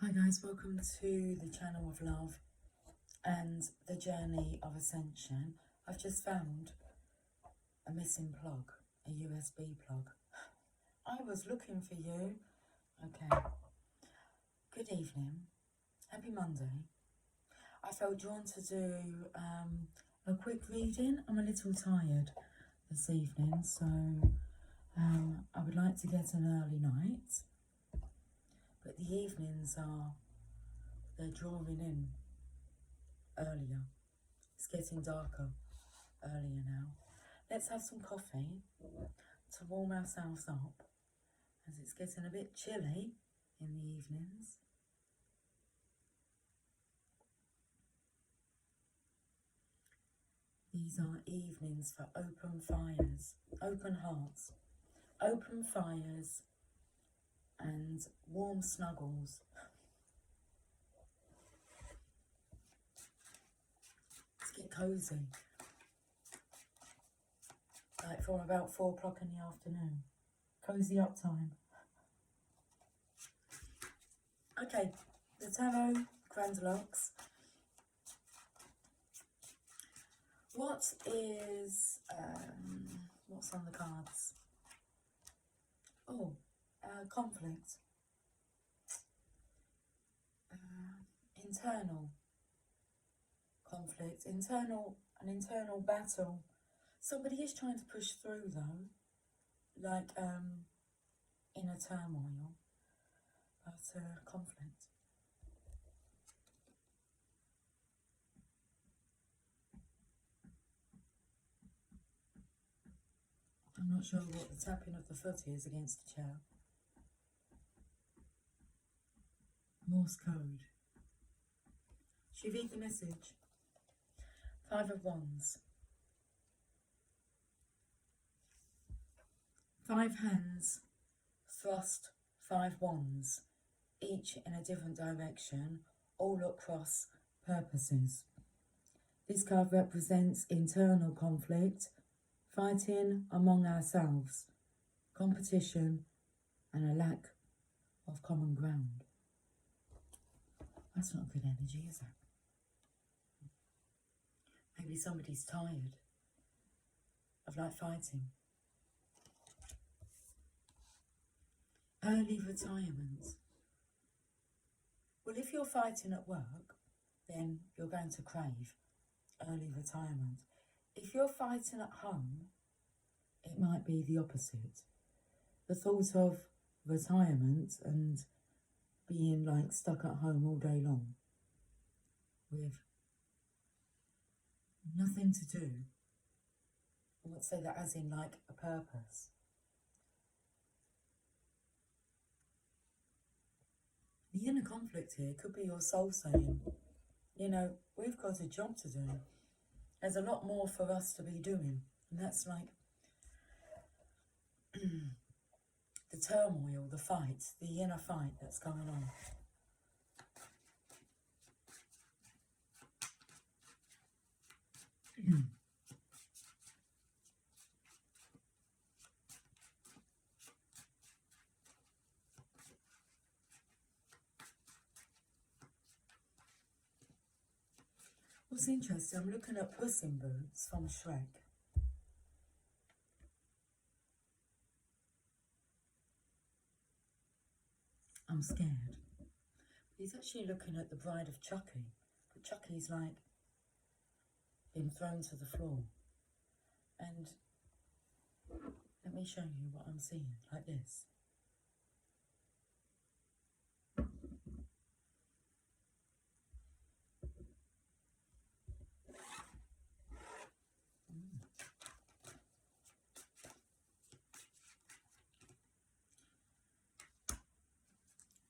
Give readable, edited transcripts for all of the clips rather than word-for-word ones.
Hi guys, welcome to the channel of love and the journey of ascension. I've just found a missing plug, a USB plug. I was looking for you. Okay, good evening, happy Monday. I felt drawn to do a quick reading. I'm a little tired this evening, so I would like to get an early night, but the evenings they're drawing in earlier. It's getting darker earlier now. Let's have some coffee to warm ourselves up as it's getting a bit chilly in the evenings. These are evenings for open fires, open hearts, open fires and warm snuggles. Let's get cozy. Like for about 4 o'clock in the afternoon. Cozy up time. Okay, the tarot, Grandlocks. What is, what's on the cards? Oh, conflict. Internal conflict, an internal battle. Somebody is trying to push through though, like inner turmoil, but conflict. I'm not sure what the tapping of the foot is against the chair. Morse code. Should we read the message? 5 of Wands. 5 hands thrust 5 wands, each in a different direction, all at cross purposes. This card represents internal conflict, fighting among ourselves, competition, and a lack of common ground. That's not good energy, is it? Maybe somebody's tired of like fighting. Early retirement. Well, if you're fighting at work, then you're going to crave early retirement. If you're fighting at home, it might be the opposite. The thought of retirement and being like stuck at home all day long with nothing to do. I would say that as in like a purpose. The inner conflict here could be your soul saying, you know, we've got a job to do. There's a lot more for us to be doing. And that's like the turmoil, the fight, the inner fight that's going on. What's interesting, I'm looking at Puss in Boots from Shrek. I'm scared. He's actually looking at the bride of Chucky, but Chucky's like been thrown to the floor. And let me show you what I'm seeing, like this.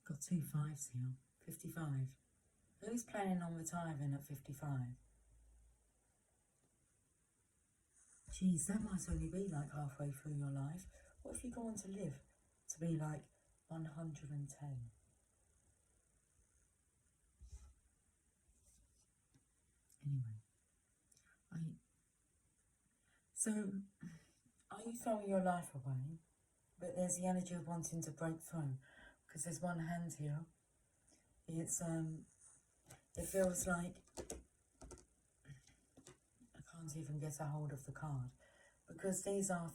Got 2 5s here. 55. Who's planning on retiring at 55? Geez, that might only be like halfway through your life. What if you go on to live to be like 110? Anyway, so are you throwing your life away? But there's the energy of wanting to break through, because there's one hand here. It's it feels like I can't even get a hold of the card, because these are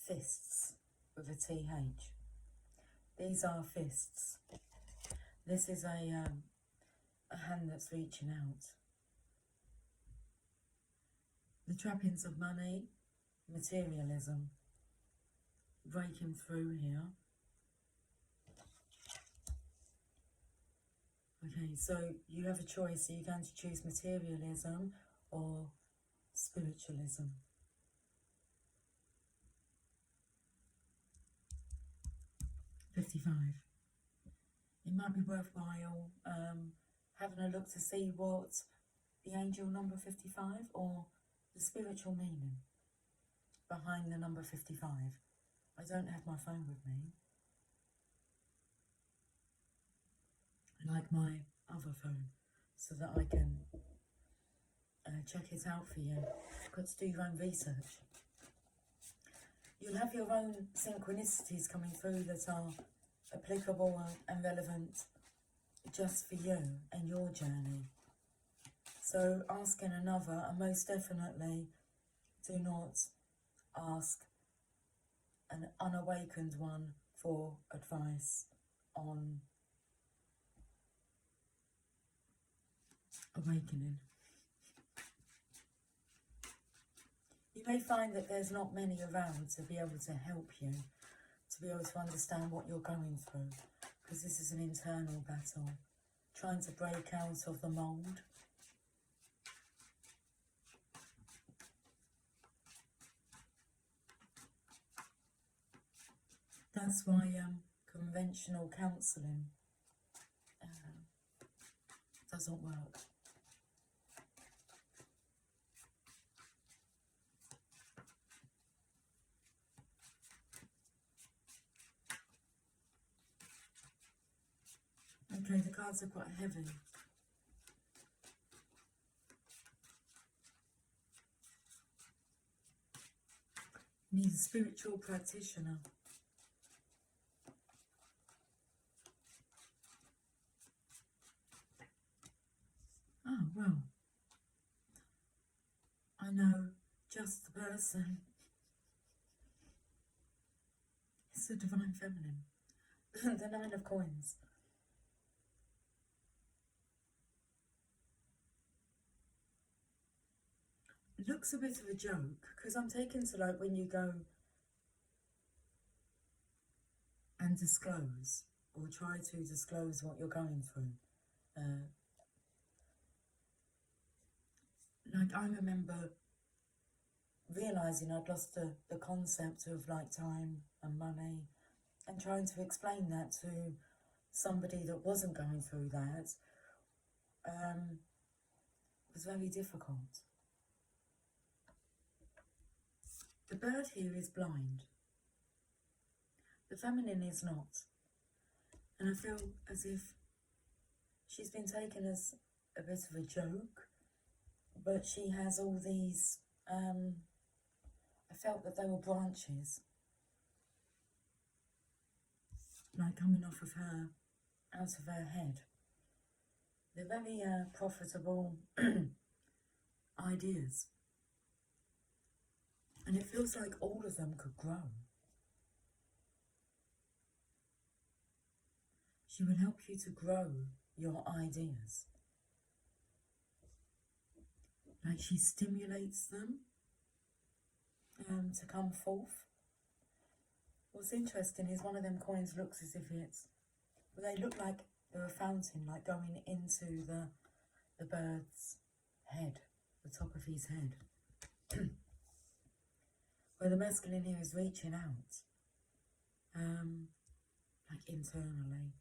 fists with a TH. These are fists. This is a hand that's reaching out. The trappings of money, materialism, breaking through here. Okay, so you have a choice. Are you going to choose materialism or spiritualism? $55. It might be worthwhile having a look to see what the angel number 55 or the spiritual meaning behind the number 55. I don't have my phone with me, like my other phone, so that I can check it out for you. You've got to do your own research. You'll have your own synchronicities coming through that are applicable and relevant just for you and your journey. So asking another, and most definitely do not ask an unawakened one for advice on awakening. You may find that there's not many around to be able to help you, to be able to understand what you're going through, because this is an internal battle, trying to break out of the mould. That's why conventional counselling doesn't work. Okay, the cards are quite heavy. You need a spiritual practitioner. Oh, well, I know just the person. It's the Divine Feminine. The Nine of Coins. It looks a bit of a joke, because I'm taken to like when you go and disclose, or try to disclose what you're going through. Like I remember realising I'd lost the concept of like time and money, and trying to explain that to somebody that wasn't going through that was very difficult. The bird here is blind. The feminine is not. And I feel as if she's been taken as a bit of a joke, but she has all these, I felt that they were branches, like coming off of her, out of her head. They're very profitable ideas. And it feels like all of them could grow. She will help you to grow your ideas. Like she stimulates them to come forth. What's interesting is one of them coins looks as if it's, well, they look like they're a fountain, like going into the bird's head, the top of his head. Where the masculine here is reaching out, like internally.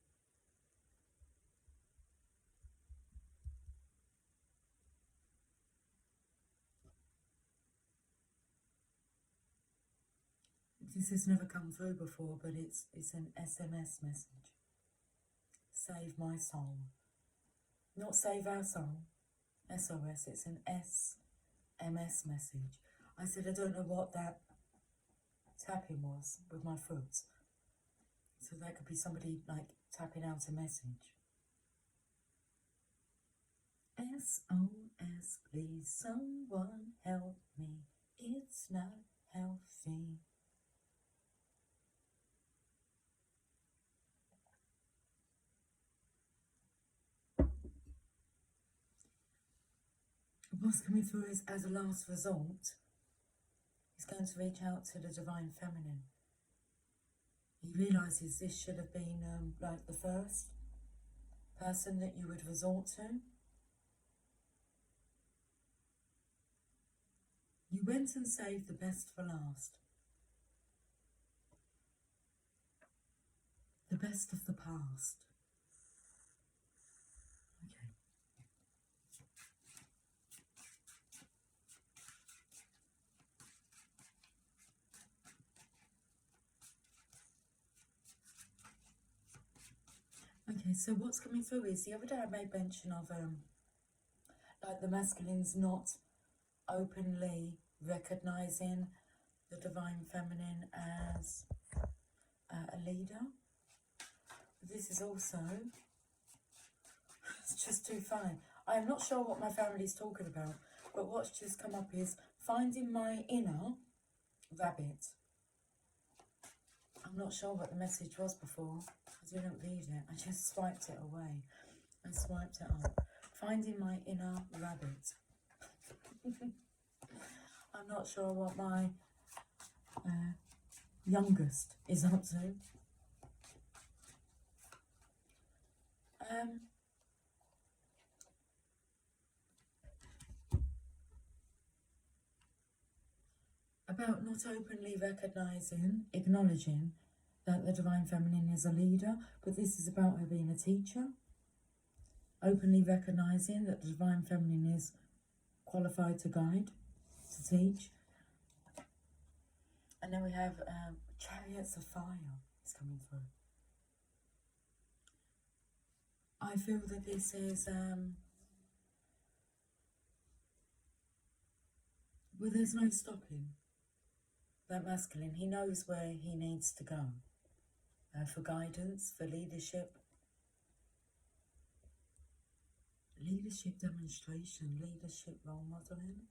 This has never come through before, but it's an SMS message. Save my soul. Not save our soul. SOS, it's an SMS message. I said I don't know what that tapping was with my foot. So that could be somebody like tapping out a message. SOS, please someone help me. It's not healthy. What's coming through is, as a last resort, he's going to reach out to the Divine Feminine. He realises this should have been like the first person that you would resort to. You went and saved the best for last. The best of the past. Okay. Okay, so what's coming through is, the other day I made mention of like the masculine's not openly recognising the Divine Feminine as a leader. But this is also, it's just too fine. I am not sure what my family's talking about, but what's just come up is finding my inner rabbit. I'm not sure what the message was before. I didn't read it. I just swiped it away and swiped it up. Finding my inner rabbit. I'm not sure what my youngest is up to. About not openly recognising, acknowledging that the Divine Feminine is a leader, but this is about her being a teacher. Openly recognising that the Divine Feminine is qualified to guide, to teach. And then we have Chariots of Fire is coming through. I feel that this is, well, there's no stopping that masculine. He knows where he needs to go for guidance, for leadership. Leadership demonstration, leadership role modelling.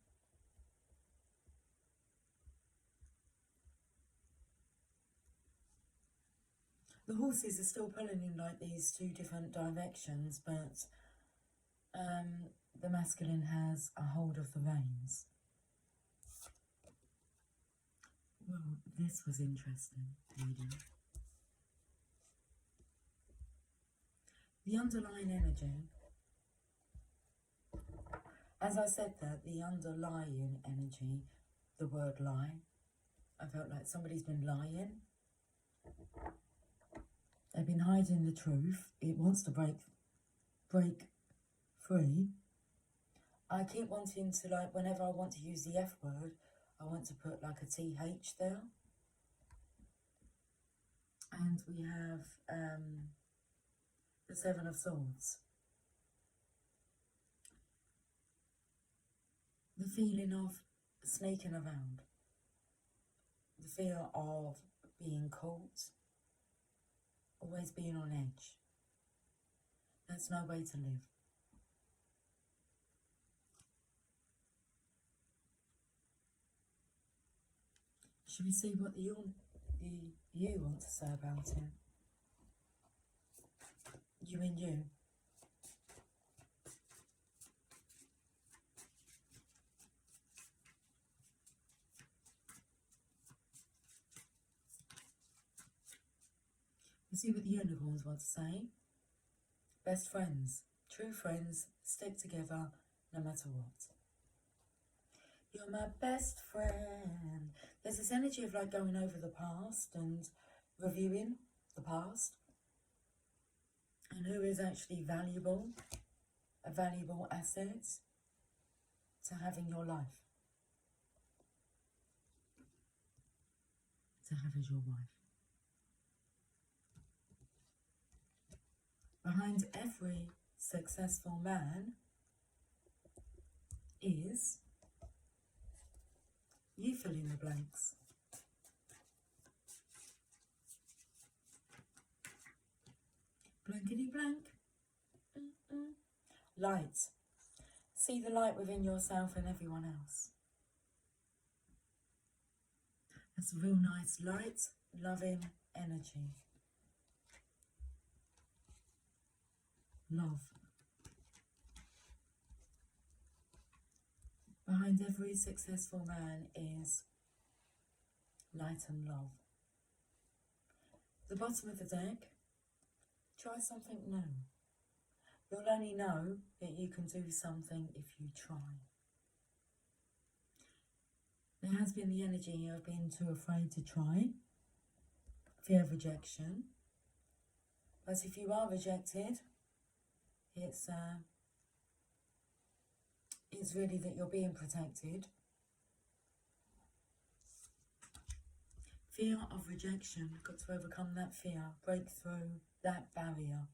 The horses are still pulling in like these two different directions, but the masculine has a hold of the reins. Well, this was interesting reading. The underlying energy. As I said that, the underlying energy, the word lie, I felt like somebody's been lying. They've been hiding the truth. It wants to break free. I keep wanting to, like, whenever I want to use the F word, I want to put like a TH there. And we have the Seven of Swords. The feeling of sneaking around. The fear of being caught. Always being on edge. That's no way to live. Should we see what the you want to say about it? You and you. We'll see what the unicorns want to say. Best friends. True friends stick together no matter what. You're my best friend. There's this energy of like going over the past and reviewing the past. And who is actually valuable, a valuable asset to having your life. To have as your wife. Behind every successful man is, you fill in the blanks. Blankety blank. Light. See the light within yourself and everyone else. That's a real nice light, loving energy. Love. Behind every successful man is light and love. The bottom of the deck, try something new. You'll only know that you can do something if you try. There has been the energy of being too afraid to try, fear of rejection. But if you are rejected, it's really that you're being protected. Fear of rejection, got to overcome that fear, break through that barrier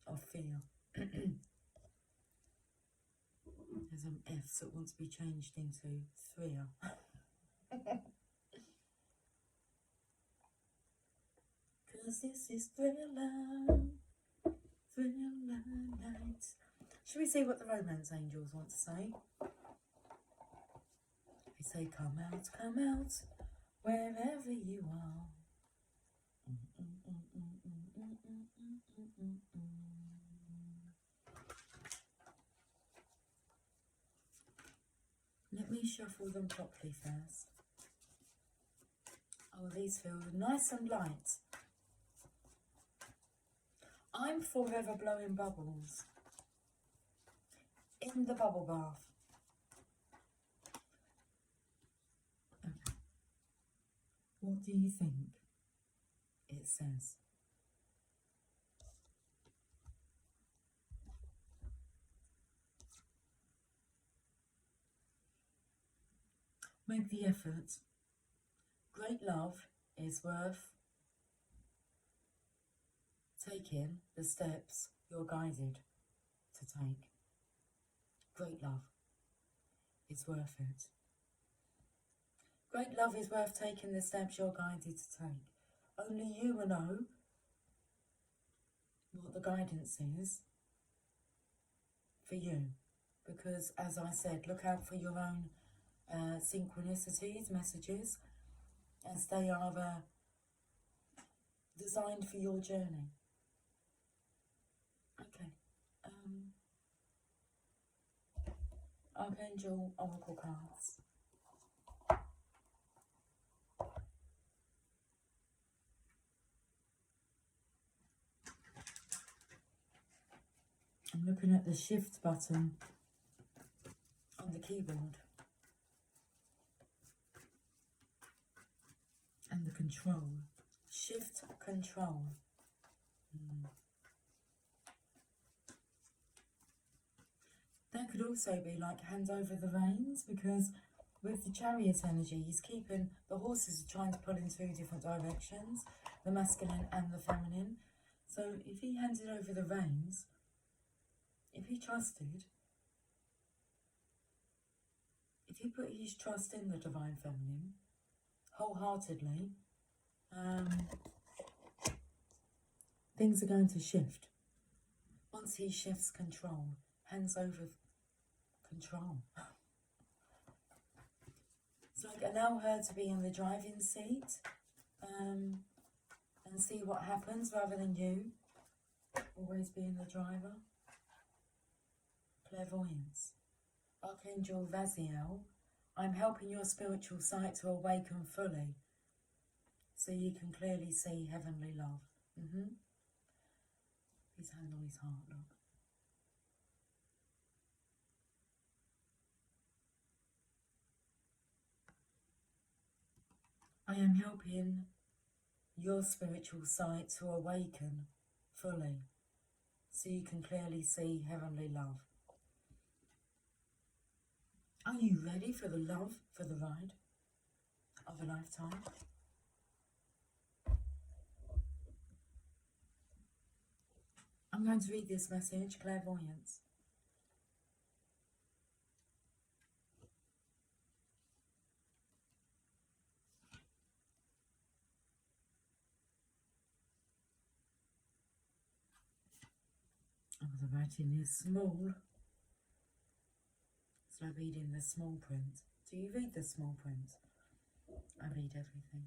of fear. There's some F's that want to be changed into 3. Cause this is thriller night. Should we see what the romance angels want to say? They say, come out, wherever you are. Let me shuffle them properly first. Oh, these feel nice and light. I'm forever blowing bubbles in the bubble bath. Okay. What do you think it says? Make the effort. Great love is worth taking the steps you're guided to take. Great love is worth it. Great love is worth taking the steps you're guided to take. Only you will know what the guidance is for you. Because, as I said, look out for your own synchronicities, messages, as they are designed for your journey. Okay. Archangel Oracle cards. I'm looking at the shift button on the keyboard and the control. Shift control. That could also be like hand over the reins, because with the Chariot energy, he's keeping, the horses are trying to pull in 2 different directions, the masculine and the feminine. So if he handed over the reins, if he trusted, if he put his trust in the divine feminine wholeheartedly, things are going to shift. Once he shifts control, hands over control. So allow her to be in the driving seat and see what happens, rather than you always being the driver. Clairvoyance. Archangel Vaziel, I'm helping your spiritual sight to awaken fully so you can clearly see heavenly love. His hand on his heart, look. I am helping your spiritual sight to awaken fully so you can clearly see heavenly love. Are you ready for the love, for the ride of a lifetime? I'm going to read this message, clairvoyance. I was writing this small It's like reading the small print. Do you read the small print? I read everything.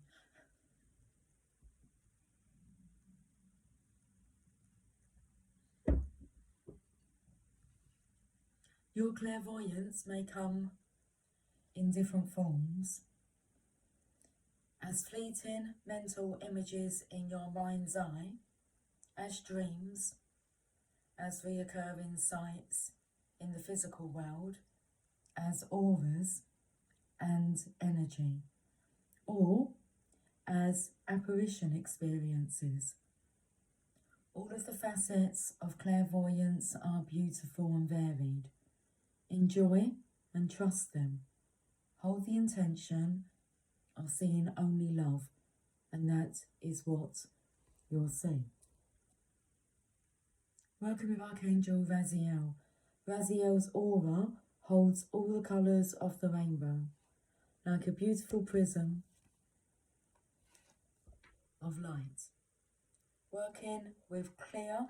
Your clairvoyance may come in different forms as fleeting mental images in your mind's eye, as dreams, as reoccurring sights in the physical world, as auras and energy, or as apparition experiences. All of the facets of clairvoyance are beautiful and varied. Enjoy and trust them. Hold the intention of seeing only love, and that is what you'll see. Working with Archangel Raziel. Raziel's aura holds all the colours of the rainbow, like a beautiful prism of light. Working with clear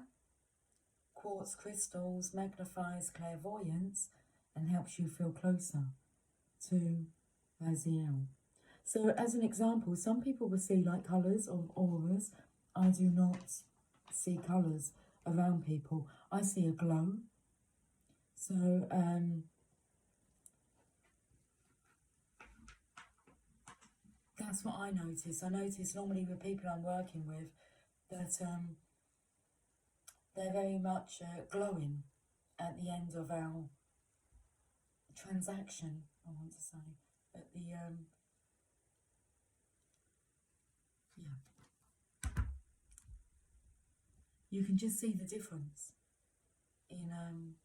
quartz crystals magnifies clairvoyance and helps you feel closer to Raziel. So as an example, some people will see like colours of auras. I do not see colours around people. I see a glow. So that's what I notice. I notice normally with people I'm working with that they're very much glowing at the end of our transaction, I want to say. At the, yeah. You can just see the difference in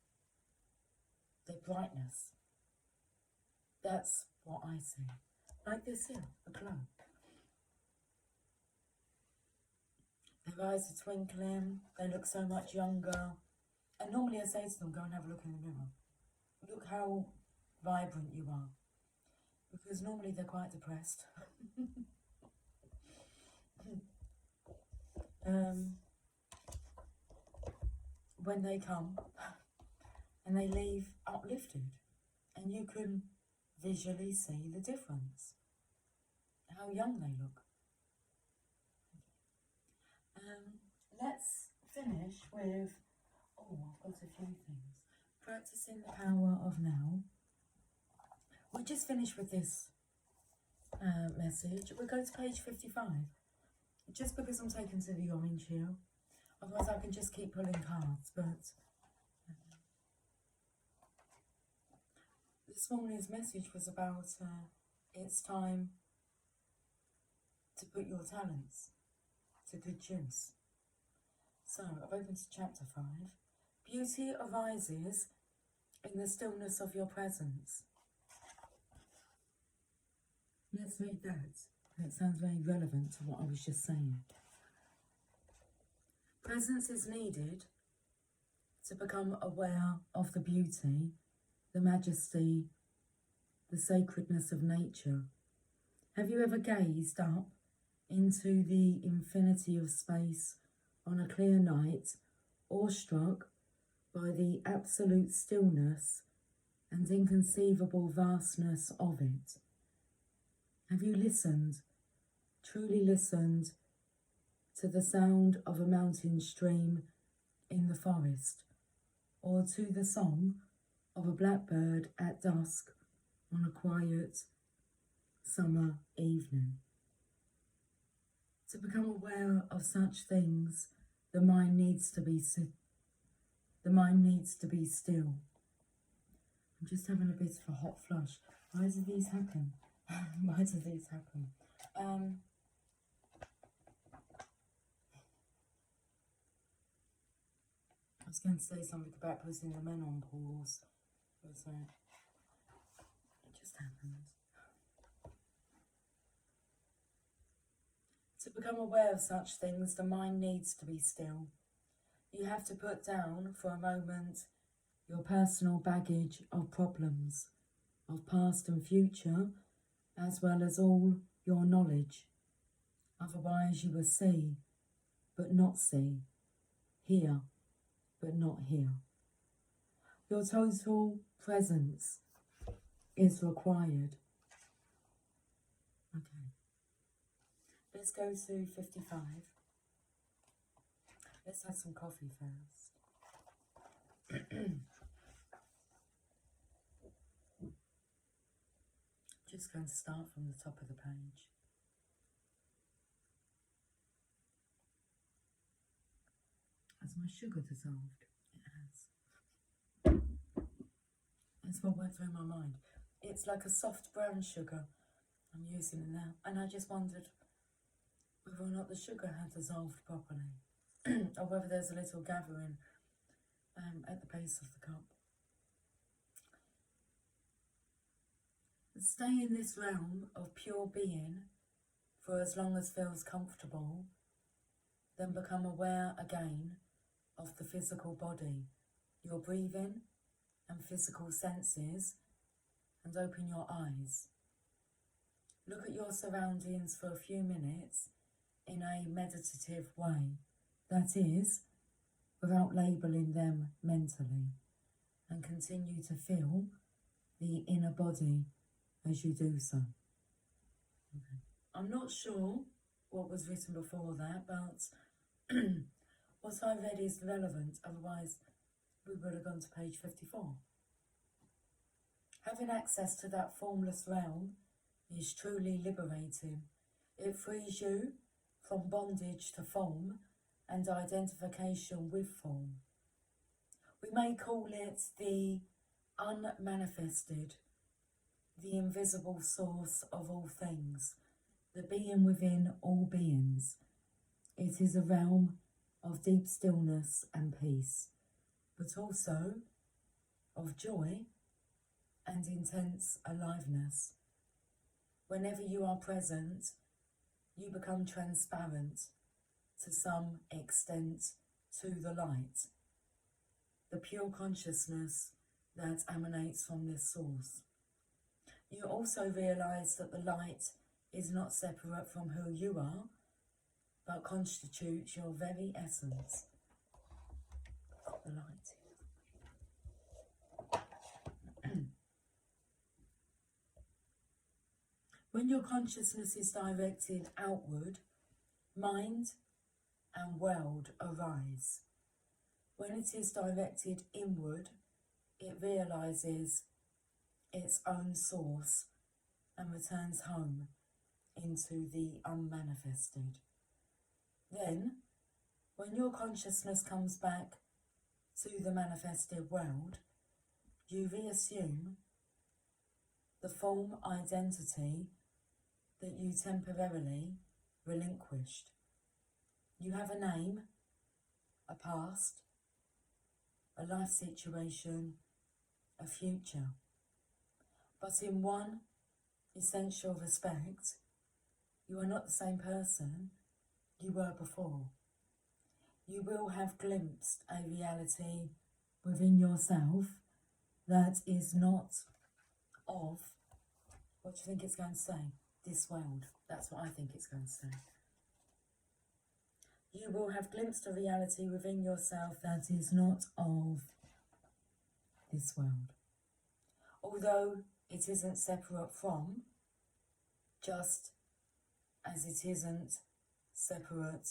the brightness. That's what I see. Like this here, a glow. Their eyes are twinkling, they look so much younger. And normally I say to them, go and have a look in the mirror. Look how vibrant you are. Because normally they're quite depressed. When they come and they leave uplifted, and you can visually see the difference, how young they look. Let's finish with, I've got a few things. Practicing the power of now. We'll just finish with this message. We'll go to page 55. Just because I'm taken to the orange here. Otherwise I can just keep pulling cards, but this morning's message was about it's time to put your talents to good use. So I've opened to chapter 5. Beauty arises in the stillness of your presence. Let's read that. It sounds very relevant to what I was just saying. Presence is needed to become aware of the beauty, the majesty, the sacredness of nature. Have you ever gazed up into the infinity of space on a clear night, awestruck by the absolute stillness and inconceivable vastness of it? Have you listened, truly listened, to the sound of a mountain stream in the forest, or to the song of a blackbird at dusk on a quiet summer evening? To become aware of such things, the mind needs to be still. I'm just having a bit of a hot flush. Why do these happen? Why do these happen? I was going to say something about putting the men on pause, but it just happens. To become aware of such things, the mind needs to be still. You have to put down for a moment your personal baggage of problems, of past and future, as well as all your knowledge. Otherwise you will see, but not see, hear, but not hear. Your total presence is required. Okay. Let's go to 55. Let's have some coffee first. Just going to start from the top of the page. Has my sugar dissolved? It has. That's what went through my mind. It's like a soft brown sugar I'm using now, and I just wondered whether or not the sugar had dissolved properly, or whether there's a little gathering at the base of the cup. Stay in this realm of pure being for as long as feels comfortable, then become aware again of the physical body, your breathing and physical senses, and open your eyes. Look at your surroundings for a few minutes in a meditative way, that is, without labelling them mentally, and continue to feel the inner body as you do so. Okay. I'm not sure what was written before that, but what I read is relevant, otherwise we would have gone to page 54. Having access to that formless realm is truly liberating. It frees you from bondage to form and identification with form. We may call it the unmanifested, the invisible source of all things, the being within all beings. It is a realm of deep stillness and peace, but also of joy and intense aliveness. Whenever you are present, you become transparent to some extent to the light, the pure consciousness that emanates from this source. You also realise that the light is not separate from who you are, but constitutes your very essence. The light. When your consciousness is directed outward, mind and world arise. When it is directed inward, it realises its own source and returns home into the unmanifested. Then, when your consciousness comes back to the manifested world, you reassume the form identity that you temporarily relinquished. You have a name, a past, a life situation, a future. But in one essential respect, you are not the same person you were before. You will have glimpsed a reality within yourself that is not of, what do you think it's going to say? This world. That's what I think it's going to say. You will have glimpsed a reality within yourself that is not of this world. Although it isn't separate from, just as it isn't separate.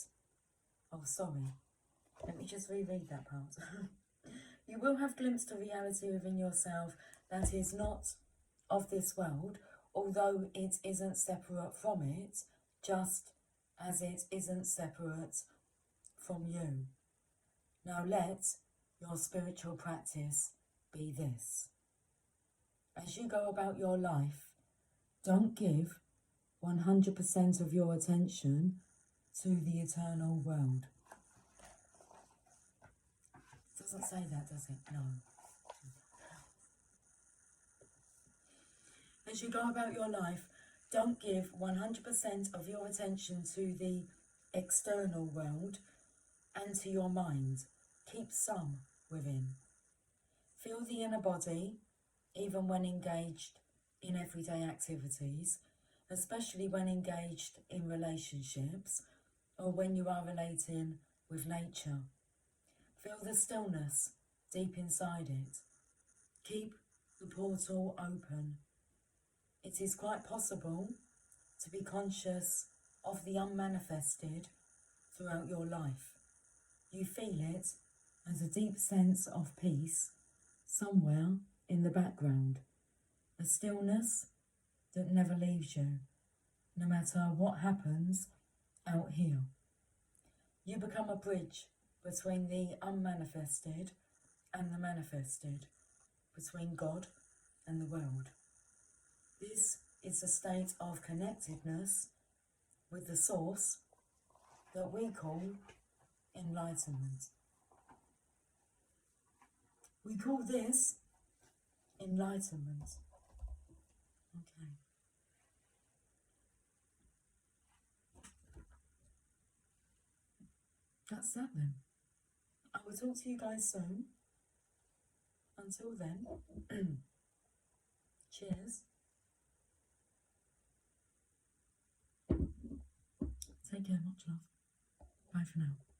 Oh, sorry. Let me just reread that part. You will have glimpsed a reality within yourself that is not of this world, although it isn't separate from it, just as it isn't separate from you. Now let your spiritual practice be this. As you go about your life, don't give 100% of your attention to the eternal world. It doesn't say that, does it? No. As you go about your life, don't give 100% of your attention to the external world and to your mind. Keep some within. Feel the inner body, even when engaged in everyday activities, especially when engaged in relationships or when you are relating with nature. Feel the stillness deep inside it. Keep the portal open it is quite possible to be conscious of the unmanifested throughout your life. You feel it as a deep sense of peace somewhere in the background, a stillness that never leaves you, no matter what happens out here. You become a bridge between the unmanifested and the manifested, between God and the world. This is a state of connectedness with the source that we call enlightenment. We call this enlightenment. Okay. That's that then. I will talk to you guys soon. Until then, cheers. Take care, much love. Bye for now.